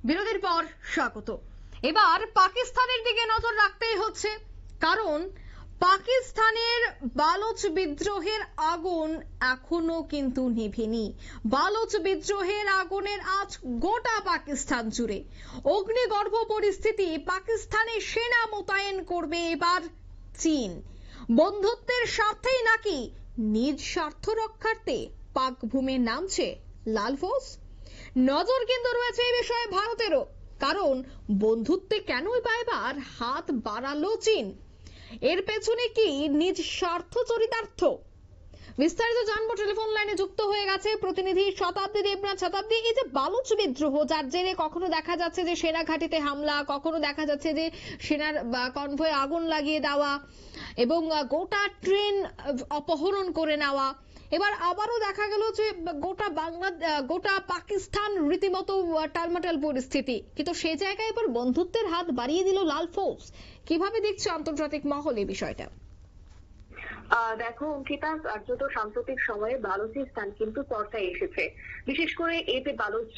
বিরতির পর স্বাগত। এবার পাকিস্তানের দিকে নজর রাখতেই হচ্ছে, কারণ পাকিস্তানের বালুচ বিদ্রোহের আগুন এখনো কিন্তু নিভেনি। বালুচ বিদ্রোহের আগুনের আজ গোটা পাকিস্তান জুড়ে অগ্নিগর্ভ পরিস্থিতি। পাকিস্তানে সেনা মোতায়েন করবে এবার চীন। বন্ধুত্বের স্বার্থেই নাকি নিজ স্বার্থ রক্ষার্থে পাক ভূমে নামছে লাল ফৌজ? নজর কিন্তু রয়েছে এই বিষয়ে ভারতেরও, কারণ বন্ধুত্বে কেনই বা এবার হাত বাড়ালো চীন? এর পেছনে কি নিজ স্বার্থ চরিতার্থ? বিস্তারিত জানবো। টেলিফোন লাইনে যুক্ত হয়ে গেছে প্রতিনিধি শতাব্দী দেবনাথ। শতাব্দী, এই যে বালুচ বিদ্রোহ, যার জেরে কখনো দেখা যাচ্ছে যে সেনা ঘাঁটিতে হামলা, কখনো দেখা যাচ্ছে যে সেনার কনভয়ে আগুন লাগিয়ে দেওয়া এবং গোটা ট্রেন অপহরণ করে নেওয়া, এবার আবারও দেখা গেল যে গোটা পাকিস্তান রীতিমতো টালমাটাল পরিস্থিতি, কিন্তু সে জায়গায় এবার বন্ধুত্বের হাত বাড়িয়ে দিল লাল ফৌজ। কিভাবে দেখছে আন্তর্জাতিক মহল এই বিষয়টা? দেখো অঙ্কিতা, কার্যত সাম্প্রতিক সময়ে বালুচিস্তান কিন্তু চর্চায় এসেছে। বিশেষ করে এই যে বালুচ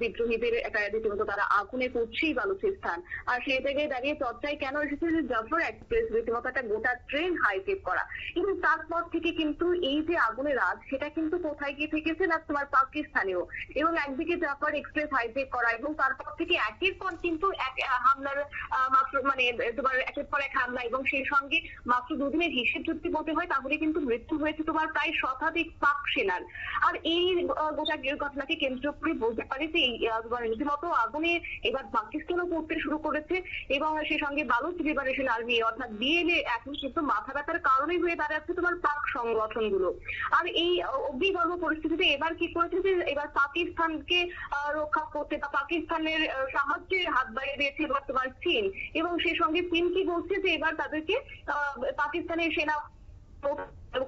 বিদ্রোহীদের একটা রীতিমতো তারা আগুনে পুড়ছেই বালুচিস্তান, আর সেই জায়গায় দাঁড়িয়ে চর্চায় কেন এসেছে যে জাফর এক্সপ্রেস রীতিমতো একটা গোটা ট্রেন হাইজেক করা, এবং তারপর থেকে কিন্তু এই যে আগুনের রাজ সেটা কিন্তু কোথায় গিয়ে থেকেছে না তোমার পাকিস্তানেও। এবং একদিকে জাফর এক্সপ্রেস হাইজেক করা এবং তারপর থেকে একের পর কিন্তু এক হামলার মাত্র তোমার একের পর এক হামলা, এবং সেই সঙ্গে মাত্র দুদিনের হিসেব যদি বলতে হয় তাহলে কিন্তু মৃত্যু হয়েছে তোমার প্রায় শতাধিক পাক সেনার। আর এই গোটা ঘটনাকে কেন্দ্র করে বলতে পারি যে রীতিমতো আগুনে এবার পাকিস্তানও পড়তে শুরু করেছে, এবং সেই সঙ্গে বালুচ লিবারেশন আর্মি অর্থাৎ বিএলএ এখন কিন্তু মাথা ব্যথার কারণে হয়ে দাঁড়াচ্ছে তোমার পাক সংগঠনগুলো। আর এই অগ্নিগর্ভ পরিস্থিতিতে এবার কি করেছে যে এবার পাকিস্তানকে রক্ষা করতে বা পাকিস্তানের সাহায্যের হাত বাড়িয়ে দিয়েছে এবার তোমার চীন, এবং সেই সঙ্গে চীন কি বলছে যে এবার তাদেরকে পাকিস্তানের সেনা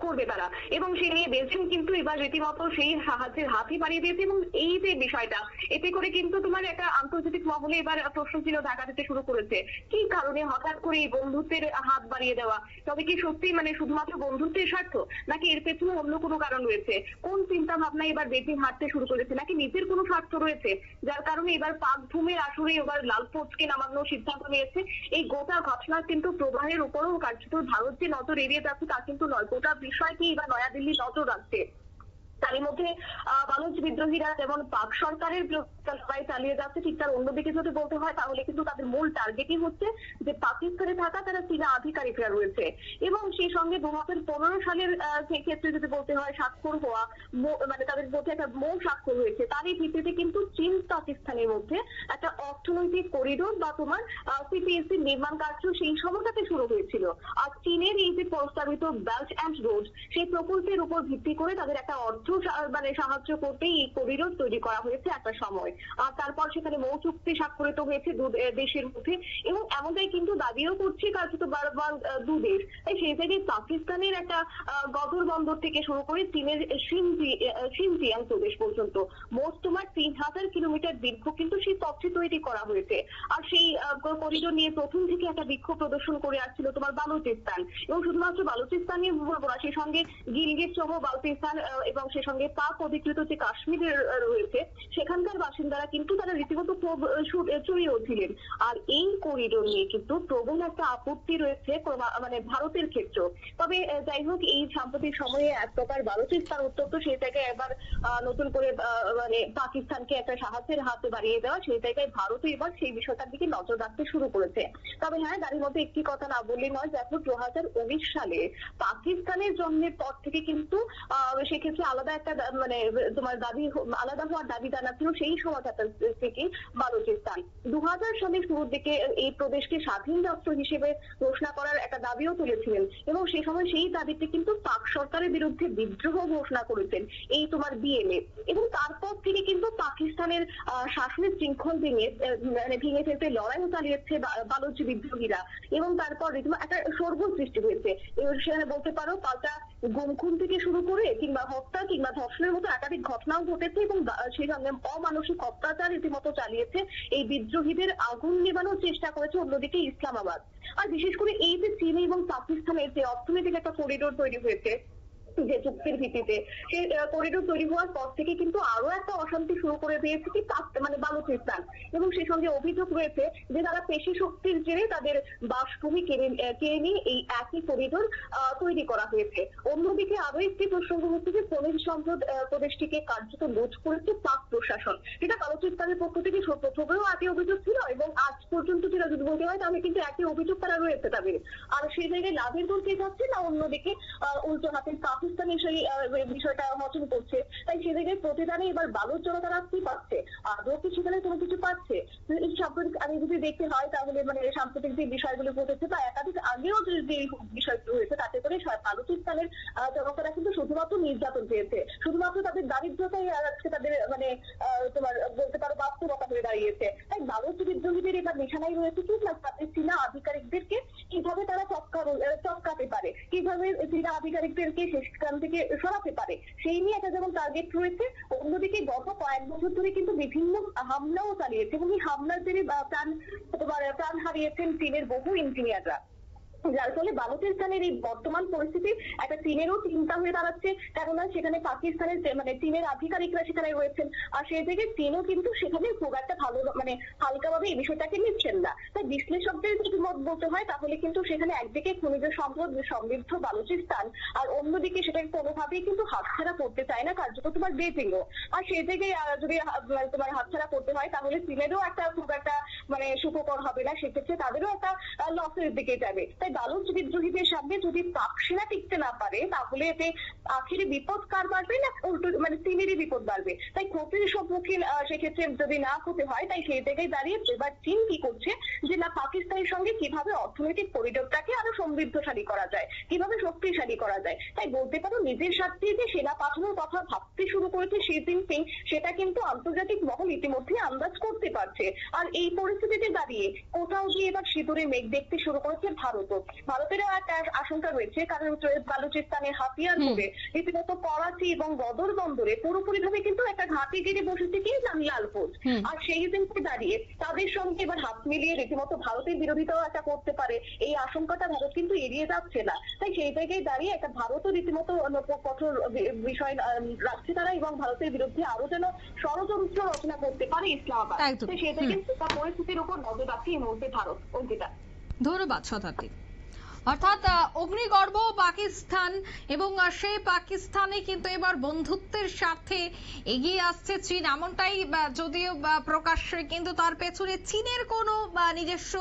করবে তারা, এবং সে নিয়ে বেলজিয়াম কিন্তু এবার রীতিমতো সেই সাহায্যের হাতই বাড়িয়ে দিয়েছে। এবং এই যে বিষয়টা, এতে করে কিন্তু তোমার একটা আন্তর্জাতিক মহলে এবার প্রশ্ন চিহ্ন দেখা দিতে শুরু করেছে, কি কারণে হঠাৎ করে এই বন্ধুত্বের হাত বাড়িয়ে দেওয়া? তবে কি সত্যি শুধুমাত্র বন্ধুত্বের স্বার্থ, নাকি এর পেছনে অন্য কোনো কারণ রয়েছে? কোন চিন্তা ভাবনা এবার বেজিং হাঁটতে শুরু করেছে, নাকি নিজের কোনো স্বার্থ রয়েছে যার কারণে এবার পাক ভূমের আসরে এবার লাল ফৌজকে নামানোর সিদ্ধান্ত নিয়েছে? এই গোটা ঘটনার কিন্তু প্রবাহের উপরও কার্যত ভারত যে নজর এড়িয়ে যাচ্ছে তা কিন্তু নয়, গোটা বিষয়টি এবার নয়াদিল্লি নজর রাখছে। তারই মধ্যে বালুচ বিদ্রোহীরা যেমন পাক সরকারের লড়াই চালিয়ে যাচ্ছে, ঠিক তার অন্যদিকে যদি বলতে হয় তাহলে কিন্তু তাদের মূল টার্গেটই হচ্ছে যে পাকিস্তানে থাকা তারা চীনা আধিকারিকরা রয়েছে, এবং সেই সঙ্গে 2015 সালের ক্ষেত্রে যদি বলতে হয় স্বাক্ষর হওয়া তাদের মধ্যে একটা মৌ স্বাক্ষর হয়েছে, তারই ভিত্তিতে কিন্তু চীন পাকিস্তানের মধ্যে একটা অর্থনৈতিক করিডোর বা তোমার সিপিএসসি নির্মাণ কার্য সেই সময়টাতে শুরু হয়েছিল। আর চীনের এই যে প্রস্তাবিত বেল্ট অ্যান্ড রোড, সেই প্রকল্পের উপর ভিত্তি করে তাদের একটা সাহায্য করতে এই করিডোর তৈরি করা হয়েছে একটা সময়। আর তারপর সেখানে মৌ চুক্তি স্বাক্ষরিত হয়েছে দেশের মধ্যে, এবং এমনটাই কিন্তু দাবিও করছে কার্যত বারবার দুদেশ। তাই সেই জায়গায় পাকিস্তানের একটা গদর বন্দর থেকে শুরু করে চীনের শিনজিয়াং প্রদেশ পর্যন্ত মোট তোমার 3000 কিলোমিটার দীর্ঘ কিন্তু সেই পথটি তৈরি করা হয়েছে। আর সেই করিডোর নিয়ে প্রথম থেকে একটা বিক্ষোভ প্রদর্শন করে আসছিল তোমার বালুচিস্তান, এবং শুধুমাত্র বালুচিস্তানই বলবো না, সেই সঙ্গে গিলগিট সহ বালুচিস্তান এবং সে সঙ্গে পাক অধিকৃত যে কাশ্মীরের রয়েছে সেখানকার বাসিন্দারা কিন্তু তারা রীতিমতো চড়িয়ে উঠছিলেন। আর এই করিডোর নিয়ে কিন্তু প্রবল একটা আপত্তি রয়েছে ভারতের ক্ষেত্রে। তবে যাই হোক, এই সাম্প্রতিক সময়ে এক প্রকার বালুচিস্তান উত্তপ্ত, সেই জায়গায় এবার নতুন করে পাকিস্তানকে একটা সাহায্যের হাত বাড়িয়ে দেওয়া, সেই জায়গায় ভারতও এবার সেই বিষয়টার দিকে নজর রাখতে শুরু করেছে। তবে হ্যাঁ, তার মধ্যে একটি কথা না বললে নয়, দেখো 2019 সালে পাকিস্তানের জন্মের পর থেকে কিন্তু সেক্ষেত্রে আলাদা একটা তোমার দাবি, আলাদা হওয়ার দাবি জানাচ্ছিল সেই সময়টা থেকে বালুচিস্তান। 2000 সালের শুরুর দিকে এই প্রদেশকে স্বাধীন রাষ্ট্র হিসেবে ঘোষণা করার একটা দাবিও তুলেছিলেন, এবং সেই সময় সেই দাবিতে কিন্তু পাক সরকারের বিরুদ্ধে বিদ্রোহ ঘোষণা করেছেন এই তোমার বিএলএ, এবং তারপর থেকে কিন্তু পাকিস্তানের শাসনের শৃঙ্খল ভেঙে ফেলতে লড়াইও চালিয়েছে বালুচ বিদ্রোহীরা, এবং তারপর একটা সরগোল সৃষ্টি হয়েছে। সেখানে বলতে পারো পাল্টা গুম থেকে শুরু করে কিংবা হত্যা কিংবা ধর্ষণের মতো একাধিক ঘটনাও ঘটেছে, এবং সেই সঙ্গে অমানসিক অত্যাচার রীতিমতো চালিয়েছে। এই বিদ্রোহীদের আগুন নেভানোর চেষ্টা করেছে অন্যদিকে ইসলামাবাদ। আর বিশেষ করে এই যে চীন এবং পাকিস্তানের যে অর্থনৈতিক একটা করিডোর তৈরি হয়েছে যে চুক্তির ভিত্তিতে, সেই করিডোর তৈরি হওয়ার পর থেকে কিন্তু আরো একটা অশান্তি শুরু করে দিয়েছে কি বালুচিস্তান, এবং সেই সঙ্গে অভিযোগ রয়েছে যে তারা পেশি শক্তির জেরে তাদের বাসভূমি কেড়ে নিয়ে এই একই করিডোর তৈরি করা হয়েছে। অন্যদিকে আরো একটি প্রসঙ্গ হচ্ছে যে খনিজ সম্পদ প্রদেশটিকে কার্যত লুট করেছে পাক প্রশাসন। এটা বালুচিস্তানের পক্ষ থেকে প্রথমেও একই অভিযোগ ছিল এবং আজ পর্যন্ত যেটা যদি বলতে হয় তাহলে কিন্তু একই অভিযোগ তারা রয়েছে তাদের। আর সেই জায়গায় লাভের দল কে যাচ্ছে না অন্যদিকে উল্টো হাতে পাকিস্তানি সেই বিষয়টা হজম করছে। তাই সে জায়গায় প্রতিদানে এবার বালুর জনতারা কি পাচ্ছে, আদৌ কি সেখানে কোনো কিছু পাচ্ছে? সাম্প্রতিক আমি যদি দেখতে হয় তাহলে মানে সাম্প্রতিক যে বিষয়গুলো ঘটেছে বা একাধিক আগেও যে বিষয়গুলো হয়েছে তাতে করে বালুচিস্তানের জনতারা কিন্তু শুধুমাত্র নির্যাতন পেয়েছে, শুধুমাত্র তাদের দারিদ্রতাই আজকে তাদের মানে তোমার বলতে পারো বাস্তবতা হয়ে দাঁড়িয়েছে। তাই বালুচ বিদ্রোহীদের এবার নিশানায় রয়েছে কি তাদের চীনা আধিকারিকদেরকে কিভাবে তারা চটকাতে পারে, কিভাবে চীনা আধিকারিকদেরকে সেখান থেকে সরাতে পারে, সেই নিয়ে একটা যেমন টার্গেট রয়েছে। অন্যদিকে গত কয়েক বছর ধরে কিন্তু বিভিন্ন হামলাও চালিয়েছে এবং এই হামলার জেরে প্রাণ হারিয়েছেন চীনের বহু ইঞ্জিনিয়াররা, যার ফলে বালুচিস্তানের এই বর্তমান পরিস্থিতি একটা চীনেরও চিন্তা হয়ে দাঁড়াচ্ছে। কেননা সেখানে পাকিস্তানের মানে চীনের আধিকারিকরা সেখানে রয়েছেন, আর সেই থেকে চীনও কিন্তু সেখানে খুব একটা ভালো মানে হালকাভাবে এই বিষয়টাকে নিচ্ছেন না। তাই বিশ্লেষকদের যদি মত বলতে হয় তাহলে কিন্তু সেখানে একদিকে খনিজ সম্পদ সমৃদ্ধ বালুচিস্তান আর অন্যদিকে সেটাকে কোনোভাবেই কিন্তু হাতছাড়া করতে চায় না কার্যত তোমার বেজিংও। আর সেই জায়গায় যদি তোমার হাতছাড়া করতে হয় তাহলে চীনেরও একটা খুব একটা মানে সুখকর হবে না, সেক্ষেত্রে তাদেরও একটা লসের দিকে যাবে। তাই বালুচ বিদ্রোহীদের সামনে যদি পাক সেনা টিকতে না পারে তাহলে এতে আখেরে বিপদ কার বাড়বে না উল্টো মানে চীনেরই বিপদ বাড়বে। তাই ক্ষতির সম্মুখীন সেক্ষেত্রে যদি না হতে হয় তাই সেই জায়গায় দাঁড়িয়ে এবার চীন কি করছে যে না পাকিস্তানের সঙ্গে কিভাবে অর্থনৈতিক করিডোরটাকে আরো সমৃদ্ধশালী করা যায়, কিভাবে শক্তিশালী করা যায়। তাই বলতে পারো নিজের স্বার্থে যে সেনা পাঠানোর কথা ভাবতে শুরু করেছে শি জিনপিং, সেটা কিন্তু আন্তর্জাতিক মহল ইতিমধ্যে আন্দাজ করতে পারছে। আর এই পরিস্থিতিতে দাঁড়িয়ে কোথাও গিয়ে এবার সিঁদুরে মেঘ দেখতে শুরু করেছে ভারতও। ভারতেরও একটা আশঙ্কা রয়েছে, কারণ বালুচিস্তানের হাতিয়ার করে রীতিমতো করাচি এবং বদর বন্দরে পুরোপুরিভাবে কিন্তু একটা ঘাঁটি গিরে বসেছে কি লালপোজ। আর সেই দিনকে দাঁড়িয়ে তাদের সঙ্গে এবার হাত মিলিয়ে রীতিমতো ভারতের বিরোধিতাও একটা করতে পারে, এই আশঙ্কাটা ভারত কিন্তু এড়িয়ে যাচ্ছে না। তাই সেই জায়গায় দাঁড়িয়ে একটা ভারতও রীতিমতো কঠোর বিষয় রাখছে তারা এবং ভারতের বিরুদ্ধে আরো যেন ষড়যন্ত্র রচনা করতে পারে ইসলামাবাদ। সেটা কিন্তু পরিস্থিতির উপর নজর রাখছে এই মুহূর্তে ভারত। অঙ্কিতা, ধন্যবাদ শতাব্দী। অর্থাৎ অগ্নিগর্ভ পাকিস্তান এবং সেই পাকিস্তানে কিন্তু এবার বন্ধুত্বের স্বার্থে এগিয়ে আসছে চীন, এমনটাই যদিও প্রকাশ্যে, কিন্তু তার পেছনে চীনের কোনো নিজস্ব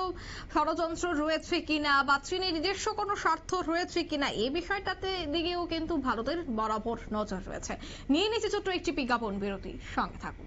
ষড়যন্ত্র রয়েছে কিনা বা চীনের নিজস্ব কোনো স্বার্থ রয়েছে কিনা এই বিষয়টাতে দিকেও কিন্তু ভারতের বরাবর নজর রয়েছে। নিয়ে নিচ্ছে ছোট্ট একটি বিজ্ঞাপন বিরতি, সঙ্গে থাকুন।